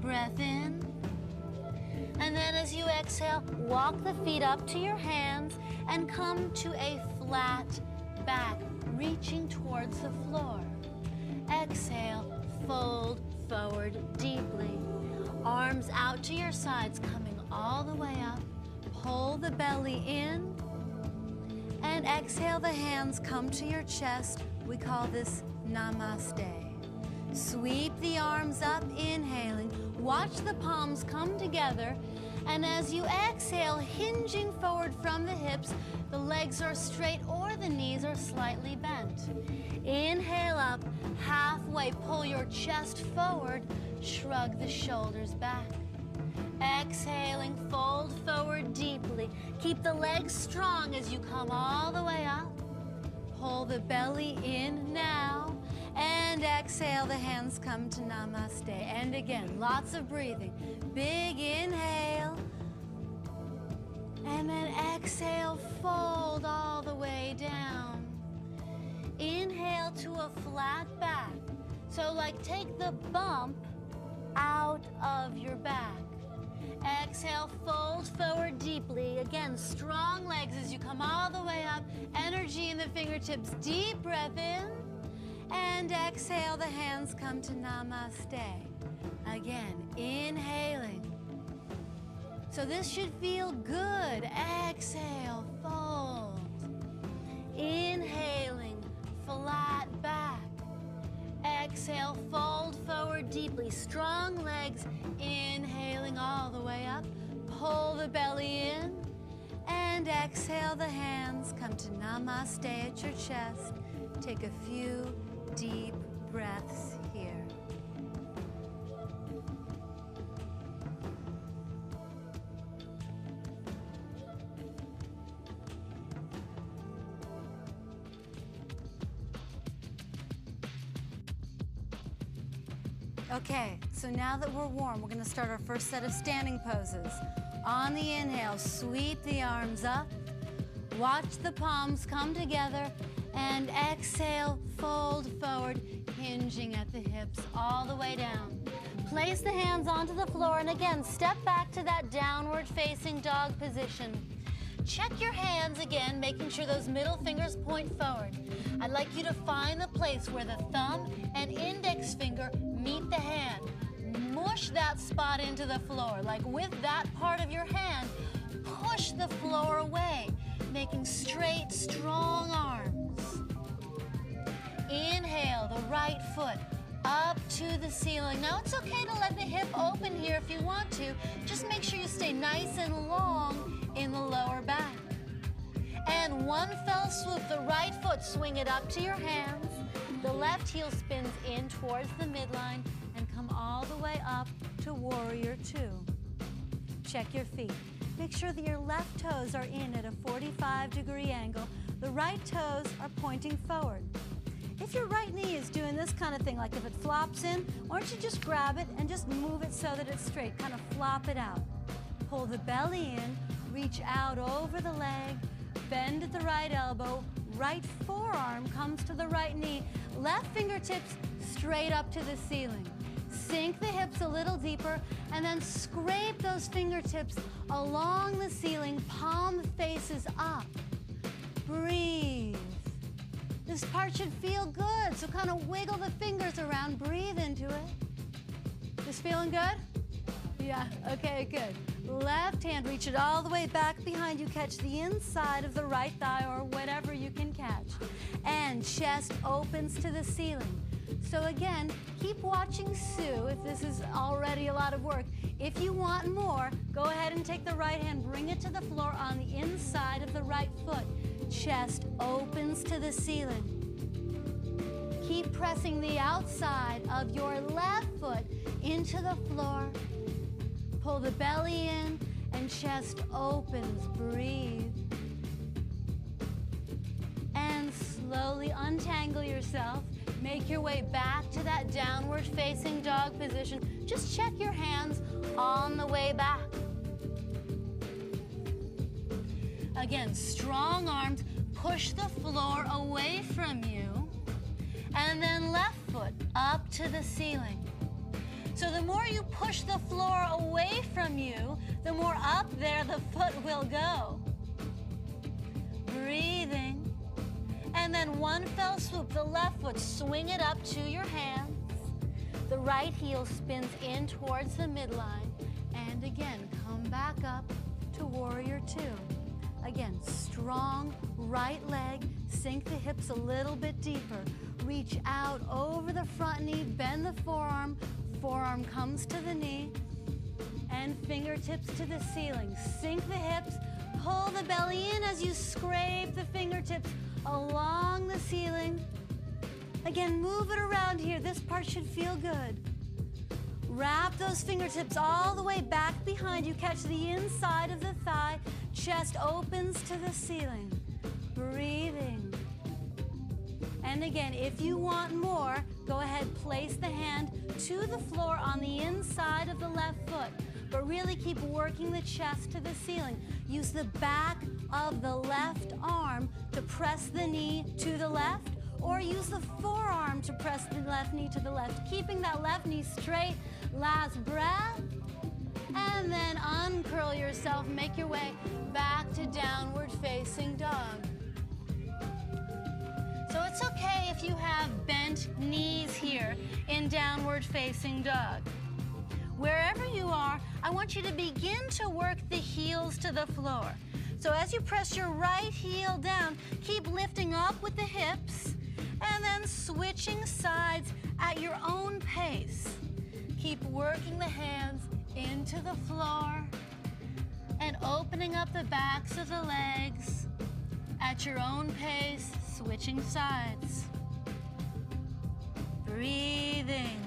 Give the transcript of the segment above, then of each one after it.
breath in. And then as you exhale, walk the feet up to your hands and come to a flat back, reaching towards the floor. Exhale, fold forward deeply. Arms out to your sides, coming all the way up. Pull the belly in. And exhale, the hands come to your chest. We call this Namaste. Sweep the arms up, inhaling. Watch the palms come together. And as you exhale, hinging forward from the hips, the legs are straight or the knees are slightly bent. Inhale up, halfway, pull your chest forward, shrug the shoulders back. Exhaling, fold forward deeply. Keep the legs strong as you come all the way up. Pull the belly in now. And exhale, the hands come to Namaste. And again, lots of breathing. Big inhale. And then exhale, fold all the way down. Inhale to a flat back. So like take the bump out of your back. Exhale, fold forward deeply. Again, strong legs as you come all the way up. Energy in the fingertips. Deep breath in. And exhale, the hands come to Namaste. Again, inhaling. So this should feel good. Exhale, fold. Inhaling, flat back. Exhale, fold forward deeply. Strong legs, inhaling all the way up. Pull the belly in. And exhale, the hands come to Namaste at your chest. Take a few deep breaths here. Okay, so now that we're warm, we're going to start our first set of standing poses. On the inhale, sweep the arms up. Watch the palms come together. And exhale, fold forward, hinging at the hips all the way down. Place the hands onto the floor and again, step back to that downward facing dog position. Check your hands again, making sure those middle fingers point forward. I'd like you to find the place where the thumb and index finger meet the hand. Mush that spot into the floor, like with that part of your hand, push the floor away, making straight, strong arms. Inhale, the right foot up to the ceiling. Now it's okay to let the hip open here if you want to. Just make sure you stay nice and long in the lower back. And one fell swoop, the right foot, swing it up to your hands. The left heel spins in towards the midline and come all the way up to Warrior Two. Check your feet. Make sure that your left toes are in at a 45-degree angle. The right toes are pointing forward. If your right knee is doing this kind of thing, like if it flops in, why don't you just grab it and just move it so that it's straight, kind of flop it out. Pull the belly in, reach out over the leg, bend at the right elbow, right forearm comes to the right knee, left fingertips straight up to the ceiling. Sink the hips a little deeper and then scrape those fingertips along the ceiling, palm faces up. Breathe. This part should feel good, so kind of wiggle the fingers around, breathe into it. This feeling good? Yeah, okay, good. Left hand, reach it all the way back behind you, catch the inside of the right thigh or whatever you can catch. And chest opens to the ceiling. So again, keep watching Sue if this is already a lot of work. If you want more, go ahead and take the right hand, bring it to the floor on the inside of the right foot. Chest opens to the ceiling. Keep pressing the outside of your left foot into the floor. Pull the belly in and chest opens. Breathe. And slowly untangle yourself. Make your way back to that downward facing dog position. Just check your hands on the way back. Again, strong arms, push the floor away from you. And then left foot up to the ceiling. So the more you push the floor away from you, the more up there the foot will go. Breathing. And then one fell swoop, the left foot, swing it up to your hands. The right heel spins in towards the midline. And again, come back up to warrior two. Again, strong right leg, sink the hips a little bit deeper. Reach out over the front knee, bend the forearm. Forearm comes to the knee. And fingertips to the ceiling. Sink the hips, pull the belly in as you scrape the fingertips along the ceiling. Again, move it around here. This part should feel good. Wrap those fingertips all the way back behind you. Catch the inside of the thigh. Chest opens to the ceiling. Breathing. And again, if you want more, go ahead, place the hand to the floor on the inside of the left foot. But really keep working the chest to the ceiling. Use the back of the left arm to press the knee to the left, or use the forearm to press the left knee to the left, keeping that left knee straight. Last breath, and then uncurl yourself. Make your way back to downward facing dog. So it's okay if you have bent knees here in downward facing dog. Wherever you are, I want you to begin to work the heels to the floor. So as you press your right heel down, keep lifting up with the hips and then switching sides at your own pace. Keep working the hands into the floor and opening up the backs of the legs at your own pace, switching sides. Breathing.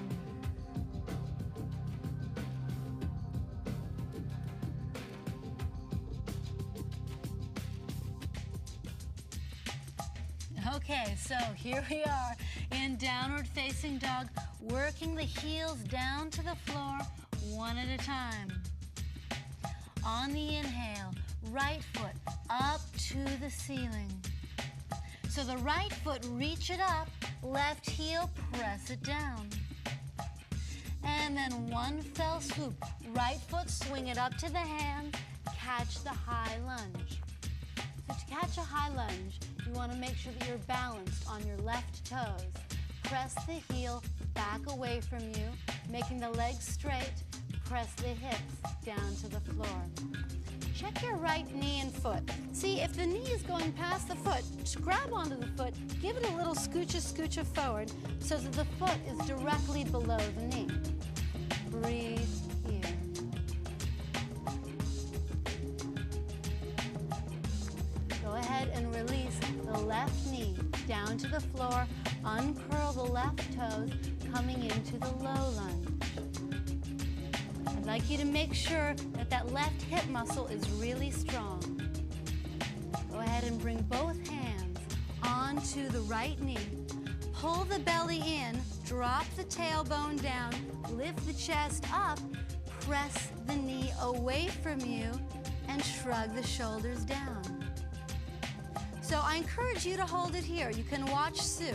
Okay, so here we are in downward facing dog, working the heels down to the floor one at a time. On the inhale, right foot up to the ceiling. So the right foot, reach it up, left heel, press it down. And then one fell swoop, right foot, swing it up to the hand, catch the high lunge. So to catch a high lunge, you want to make sure that you're balanced on your left toes. Press the heel back away from you, making the legs straight. Press the hips down to the floor. Check your right knee and foot. See, if the knee is going past the foot, just grab onto the foot, give it a little scoocha forward so that the foot is directly below the knee. Breathe here. Go ahead and release the left knee down to the floor. Uncurl the left toes, coming into the low lunge. I'd like you to make sure that that left hip muscle is really strong. Go ahead and bring both hands onto the right knee. Pull the belly in, drop the tailbone down, lift the chest up, press the knee away from you, and shrug the shoulders down. So I encourage you to hold it here. You can watch Sue.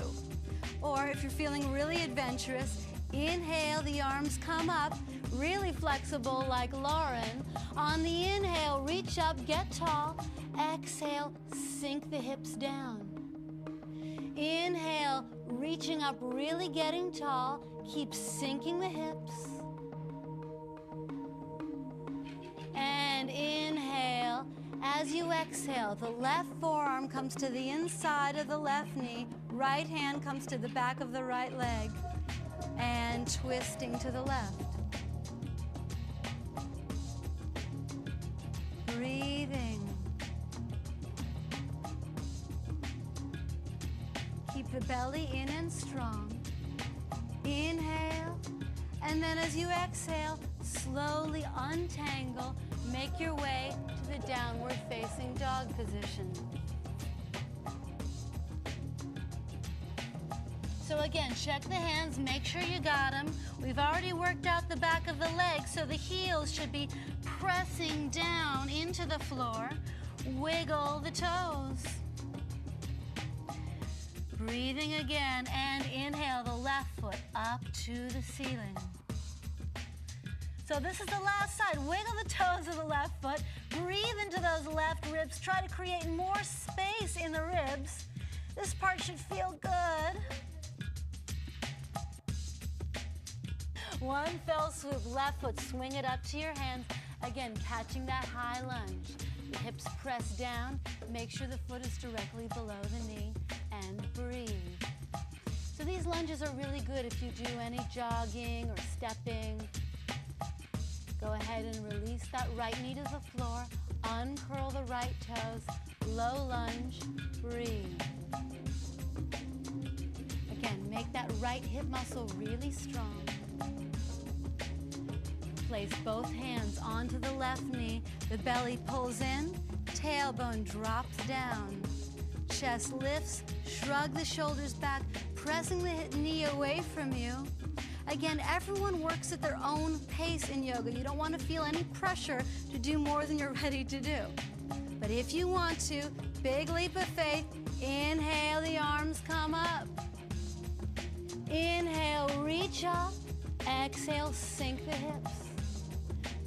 Or if you're feeling really adventurous, inhale, the arms come up, really flexible like Lauren. On the inhale, reach up, get tall. Exhale, sink the hips down. Inhale, reaching up, really getting tall. Keep sinking the hips. And inhale. As you exhale, the left forearm comes to the inside of the left knee. Right hand comes to the back of the right leg. And twisting to the left. Breathing. Keep the belly in and strong. Inhale. And then as you exhale, slowly untangle. Make your way to the downward facing dog position. So again, check the hands, make sure you got them. We've already worked out the back of the legs, so the heels should be pressing down into the floor. Wiggle the toes. Breathing again, and inhale the left foot up to the ceiling. So this is the last side. Wiggle the toes of the left foot. Breathe into those left ribs. Try to create more space in the ribs. This part should feel good. One fell swoop, left foot, swing it up to your hands. Again, catching that high lunge. The hips press down. Make sure the foot is directly below the knee, and breathe. So these lunges are really good if you do any jogging or stepping. Go ahead and release that right knee to the floor. Uncurl the right toes. Low lunge. Breathe. Again, make that right hip muscle really strong. Place both hands onto the left knee. The belly pulls in. Tailbone drops down. Chest lifts. Shrug the shoulders back, pressing the knee away from you. Again, everyone works at their own pace in yoga. You don't want to feel any pressure to do more than you're ready to do. But if you want to, big leap of faith, inhale, the arms come up. Inhale, reach up. Exhale, sink the hips.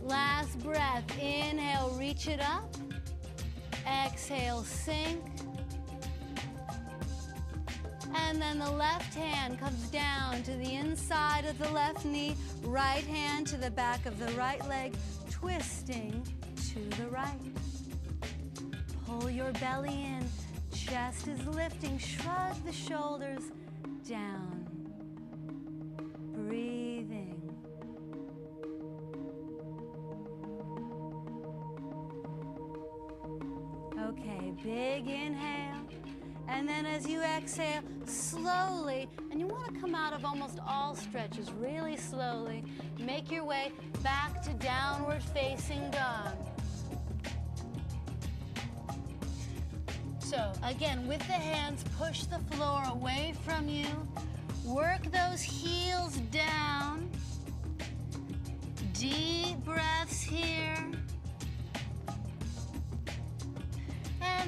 Last breath, inhale, reach it up. Exhale, sink. And then the left hand comes down to the inside of the left knee, right hand to the back of the right leg, twisting to the right. Pull your belly in, chest is lifting, shrug the shoulders down. Breathing. Okay, big inhale. And then as you exhale, slowly, and you want to come out of almost all stretches really slowly, make your way back to downward facing dog. So again, with the hands, push the floor away from you. Work those heels down. Deep breaths here.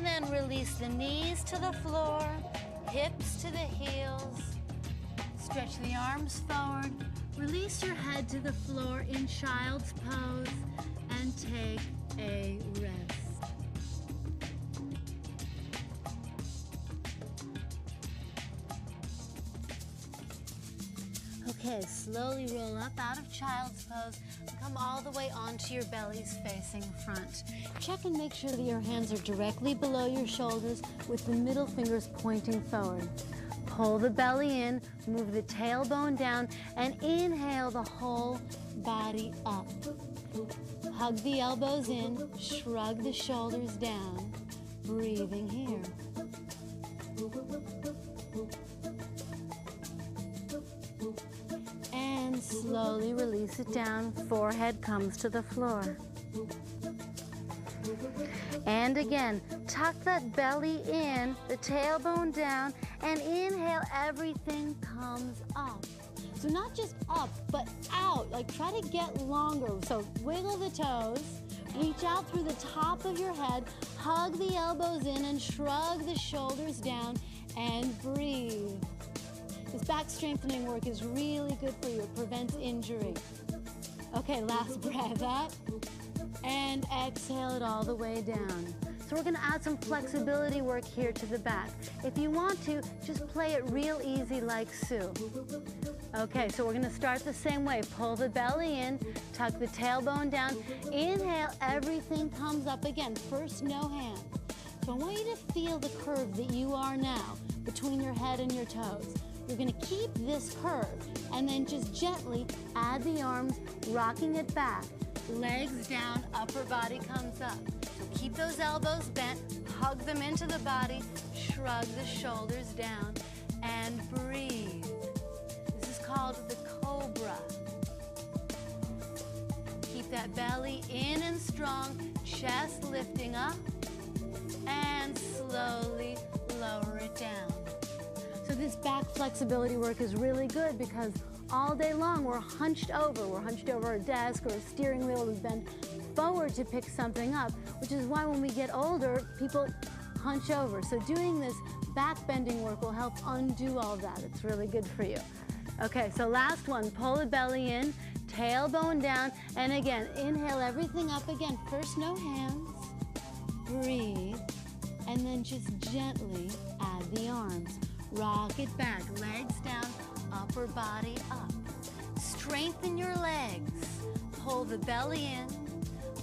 And then release the knees to the floor, hips to the heels. Stretch the arms forward. Release your head to the floor in child's pose and take a rest. Okay, slowly roll up out of child's pose. Come all the way onto your bellies facing front. Check and make sure that your hands are directly below your shoulders with the middle fingers pointing forward. Pull the belly in, move the tailbone down, and inhale the whole body up. Hug the elbows in, shrug the shoulders down, breathing here. And slowly release it down, forehead comes to the floor. And again, tuck that belly in, the tailbone down, and inhale, everything comes up. So not just up, but out, like try to get longer. So wiggle the toes, reach out through the top of your head, hug the elbows in and shrug the shoulders down, and breathe. This back strengthening work is really good for you. It prevents injury. Okay, last breath up. And exhale it all the way down. So we're gonna add some flexibility work here to the back. If you want to, just play it real easy like Sue. Okay, so we're gonna start the same way. Pull the belly in, tuck the tailbone down. Inhale, everything comes up again. First, no hands. So I want you to feel the curve that you are now between your head and your toes. You're gonna keep this curve and then just gently add the arms, rocking it back. Legs down, upper body comes up. So keep those elbows bent, hug them into the body, shrug the shoulders down, and breathe. This is called the cobra. Keep that belly in and strong, chest lifting up, and slowly lower it down. So this back flexibility work is really good because all day long we're hunched over. We're hunched over a desk or a steering wheel. We bend forward to pick something up, which is why when we get older, people hunch over. So doing this back bending work will help undo all that. It's really good for you. Okay, so last one, pull the belly in, tailbone down, and again, inhale everything up again. First, no hands, breathe, and then just gently add the arms. Rock it back, legs down, upper body up. Strengthen your legs, pull the belly in,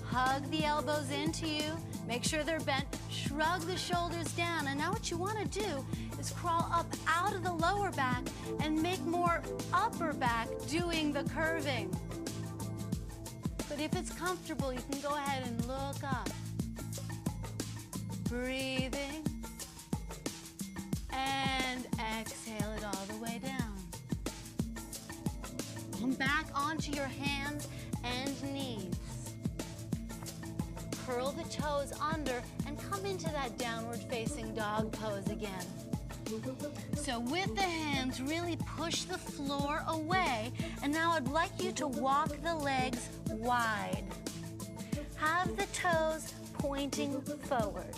hug the elbows into you, make sure they're bent, shrug the shoulders down, and now what you want to do is crawl up out of the lower back and make more upper back doing the curving. But if it's comfortable, you can go ahead and look up. Breathing. And exhale it all the way down. Come back onto your hands and knees. Curl the toes under and come into that downward facing dog pose again. So with the hands, really push the floor away. And now I'd like you to walk the legs wide. Have the toes pointing forward.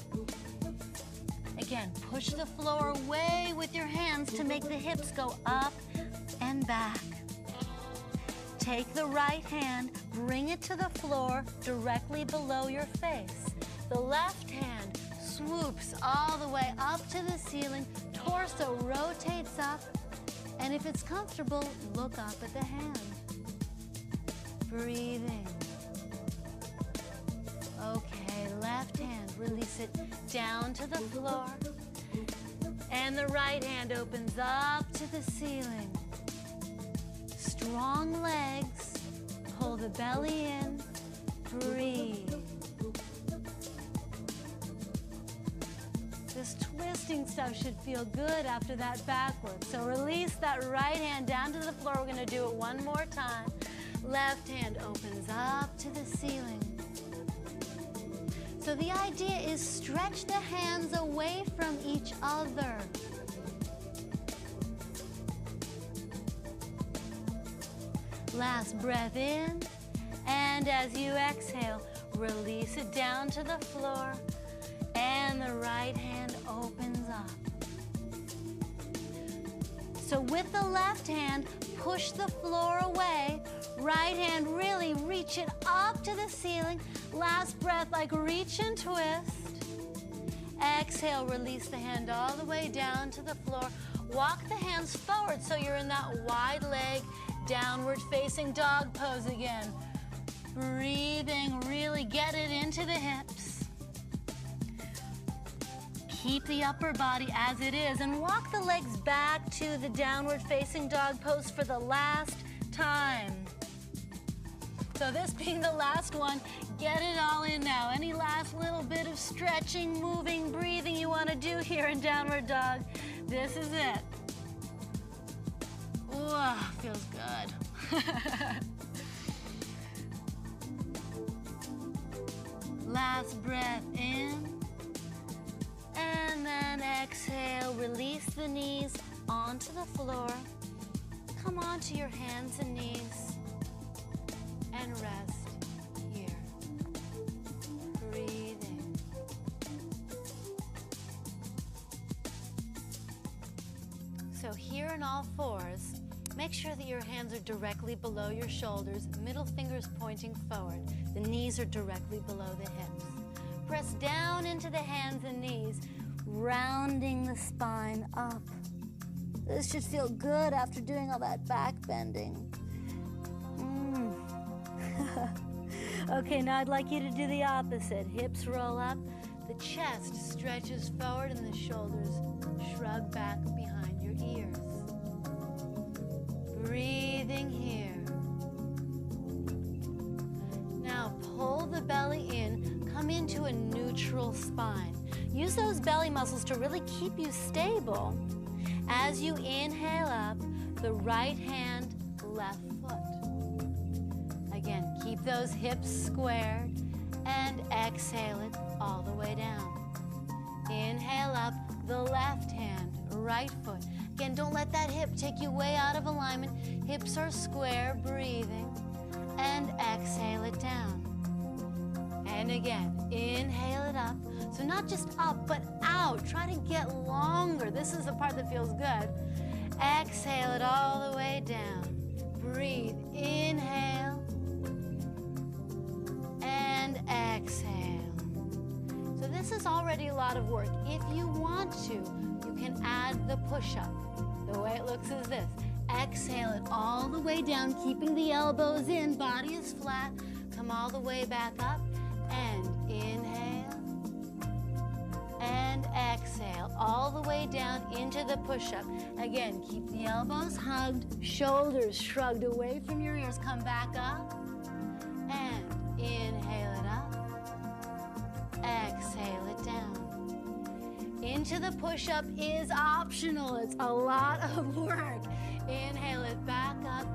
Again, push the floor away with your hands to make the hips go up and back. Take the right hand, bring it to the floor directly below your face. The left hand swoops all the way up to the ceiling, torso rotates up, and if it's comfortable, look up at the hand. Breathing. Okay, left hand, release it down to the floor, and the right hand opens up to the ceiling. Strong legs, pull the belly in, breathe. This twisting stuff should feel good after that back work. So release that right hand down to the floor. We're going to do it one more time. Left hand opens up to the ceiling. So the idea is stretch the hands away from each other. Last breath in, and as you exhale, release it down to the floor, and the right hand opens up. So with the left hand, push the floor away. Right hand, really reach it up to the ceiling. Last breath, like reach and twist. Exhale, release the hand all the way down to the floor. Walk the hands forward so you're in that wide leg, downward facing dog pose again. Breathing, really get it into the hips. Keep the upper body as it is and walk the legs back to the downward facing dog pose for the last time. So this being the last one, get it all in now. Any last little bit of stretching, moving, breathing you want to do here in downward dog, this is it. Ooh, feels good. Last breath in. And then exhale, release the knees onto the floor. Come onto your hands and knees and rest here. Breathing. So here in all fours, make sure that your hands are directly below your shoulders, middle fingers pointing forward. The knees are directly below the hips. Press down into the hands and knees, rounding the spine up. This should feel good after doing all that back bending. Okay, now I'd like you to do the opposite. Hips roll up, the chest stretches forward, and the shoulders shrug back behind your ears. Breathing here. Now pull the belly in, come into a neutral spine. Use those belly muscles to really keep you stable. As you inhale up, the right hand, left foot. Again, keep those hips squared and exhale it all the way down. Inhale up, the left hand, right foot. Again, don't let that hip take you way out of alignment. Hips are square, breathing, and exhale it down. And again, inhale it up. So not just up, but out. Try to get longer. This is the part that feels good. Exhale it all the way down. Breathe, inhale, and exhale. So this is already a lot of work. If you want to, you can add the push-up. The way it looks is this. Exhale it all the way down, keeping the elbows in, body is flat. Come all the way back up, and inhale, and exhale, all the way down into the push-up. Again, keep the elbows hugged, shoulders shrugged away from your ears. Come back up, and inhale it up, exhale it down. Into the push-up is optional. It's a lot of work. Inhale it back up,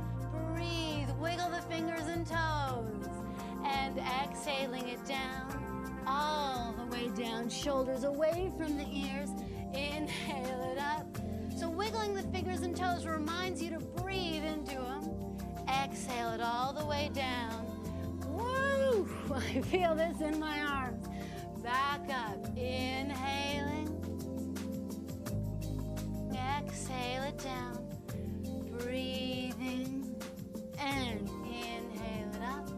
breathe, wiggle the fingers and toes, and exhaling it down, all the way down, shoulders away from the ears. Inhale it up. So wiggling the fingers and toes reminds you to breathe into them. Exhale it all the way down. Woo! I feel this in my arms. Back up, inhaling. Exhale it down. Breathing, and inhale it up.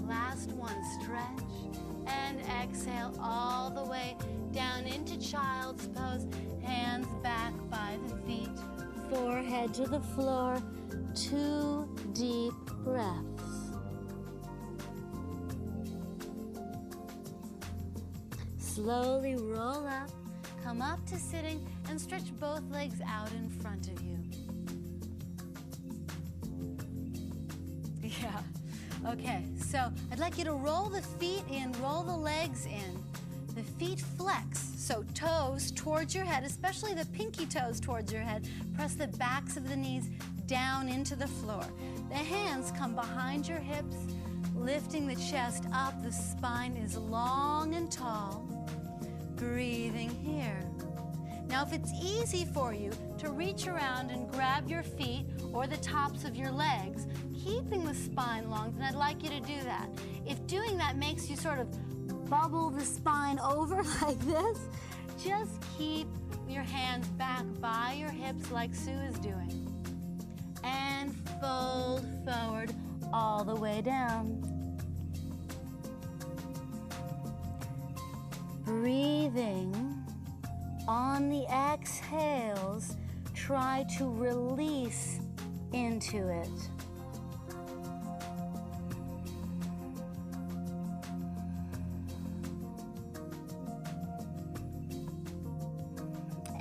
Last one, stretch, and exhale all the way down into child's pose. Hands back by the feet, forehead to the floor. 2 deep breaths. Slowly roll up, come up to sitting, and stretch both legs out in front of you. Yeah, okay, so I'd like you to roll the feet in, roll the legs in. The feet flex, so toes towards your head, especially the pinky toes towards your head. Press the backs of the knees down into the floor. The hands come behind your hips, lifting the chest up. The spine is long and tall. Breathing here. Now, if it's easy for you to reach around and grab your feet or the tops of your legs, keeping the spine long, then I'd like you to do that. If doing that makes you sort of bubble the spine over like this, just keep your hands back by your hips like Sue is doing. And fold forward all the way down. Breathing. On the exhales, try to release into it.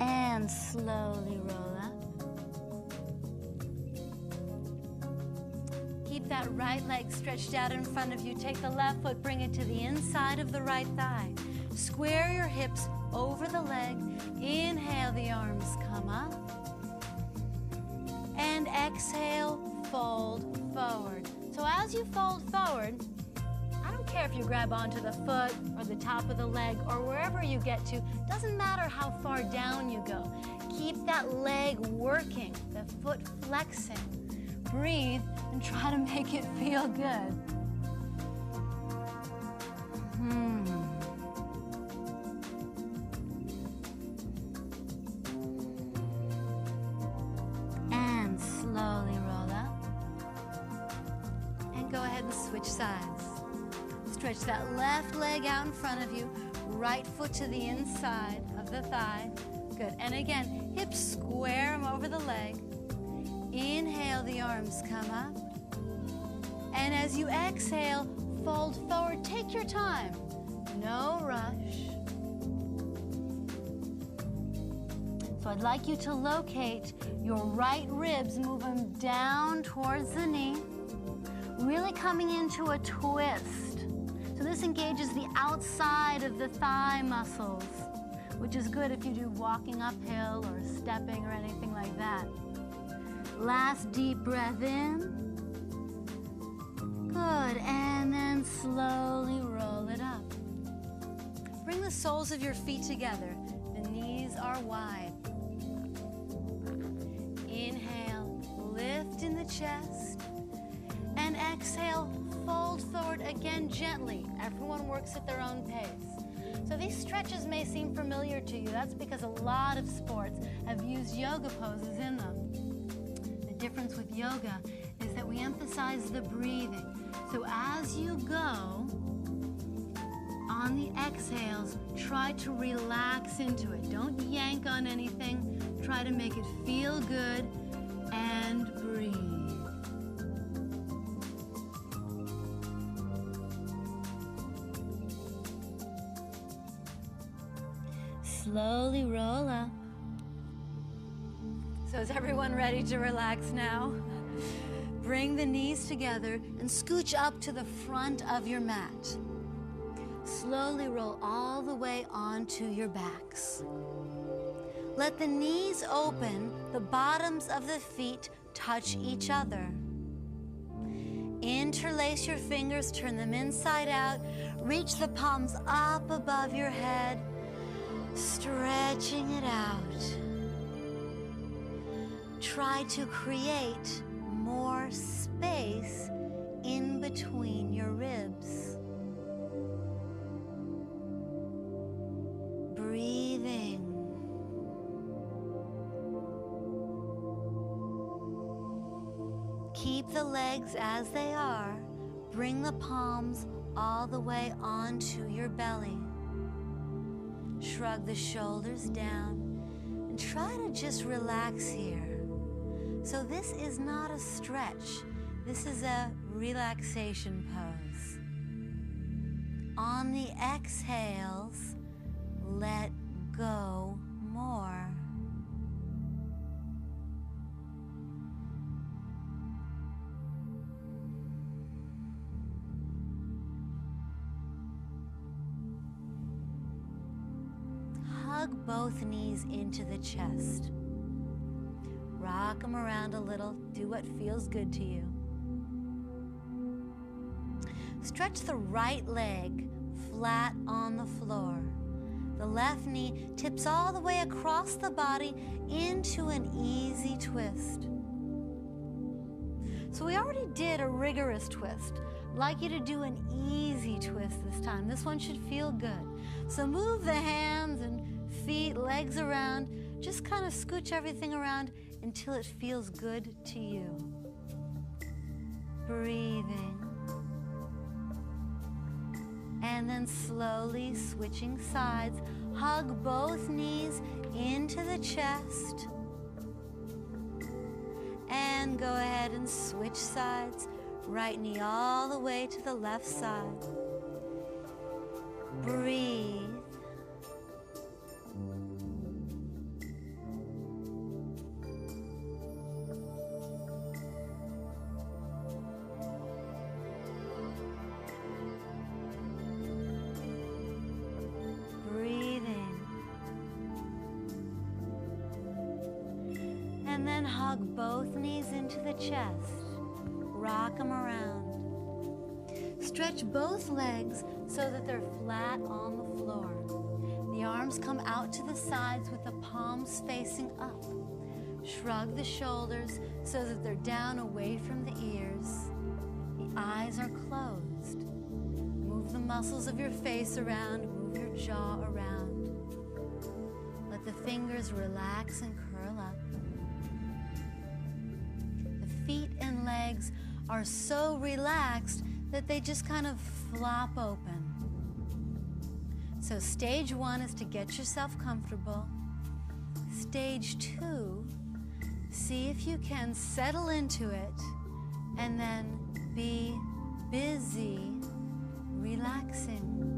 And slowly roll up. Keep that right leg stretched out in front of you. Take the left foot, bring it to the inside of the right thigh. Square your hips over the leg. Inhale, the arms come up. And exhale, fold forward. So as you fold forward, I don't care if you grab onto the foot or the top of the leg or wherever you get to. Doesn't matter how far down you go. Keep that leg working, the foot flexing. Breathe and try to make it feel good. And slowly roll up. And go ahead and switch sides. Stretch that left leg out in front of you, right foot to the inside of the thigh. Good. And again, hips square them over the leg. Inhale, the arms come up. And as you exhale, fold forward. Take your time. No rush. So I'd like you to locate your right ribs, move them down towards the knee, really coming into a twist. So this engages the outside of the thigh muscles, which is good if you do walking uphill or stepping or anything like that. Last deep breath in. Good, and then slowly roll it up. Bring the soles of your feet together. The knees are wide. Inhale, lift in the chest. And exhale, fold forward again gently. Everyone works at their own pace. So these stretches may seem familiar to you. That's because a lot of sports have used yoga poses in them. The difference with yoga is that we emphasize the breathing. So as you go, on the exhales, try to relax into it. Don't yank on anything. Try to make it feel good and breathe. Slowly roll up. So is everyone ready to relax now? Bring the knees together and scooch up to the front of your mat. Slowly roll all the way onto your backs. Let the knees open, the bottoms of the feet touch each other. Interlace your fingers, turn them inside out, reach the palms up above your head, stretching it out. Try to create more space in between your ribs. Breathing. Keep the legs as they are. Bring the palms all the way onto your belly. Shrug the shoulders down and try to just relax here. So this is not a stretch. This is a relaxation pose. On the exhales, let go more. Hug both knees into the chest. Rock them around a little. Do what feels good to you. Stretch the right leg flat on the floor. The left knee tips all the way across the body into an easy twist. So we already did a rigorous twist. I'd like you to do an easy twist this time. This one should feel good. So move the hands and feet, legs around. Just kind of scooch everything around until it feels good to you. Breathing. And then slowly switching sides. Hug both knees into the chest. And go ahead and switch sides. Right knee all the way to the left side. Breathe. And then hug both knees into the chest. Rock them around. Stretch both legs so that they're flat on the floor. The arms come out to the sides with the palms facing up. Shrug the shoulders so that they're down away from the ears. The eyes are closed. Move the muscles of your face around. Move your jaw around. Let the fingers relax and curl up. Feet and legs are so relaxed that they just kind of flop open. So stage 1 is to get yourself comfortable. Stage 2, see if you can settle into it and then be busy relaxing.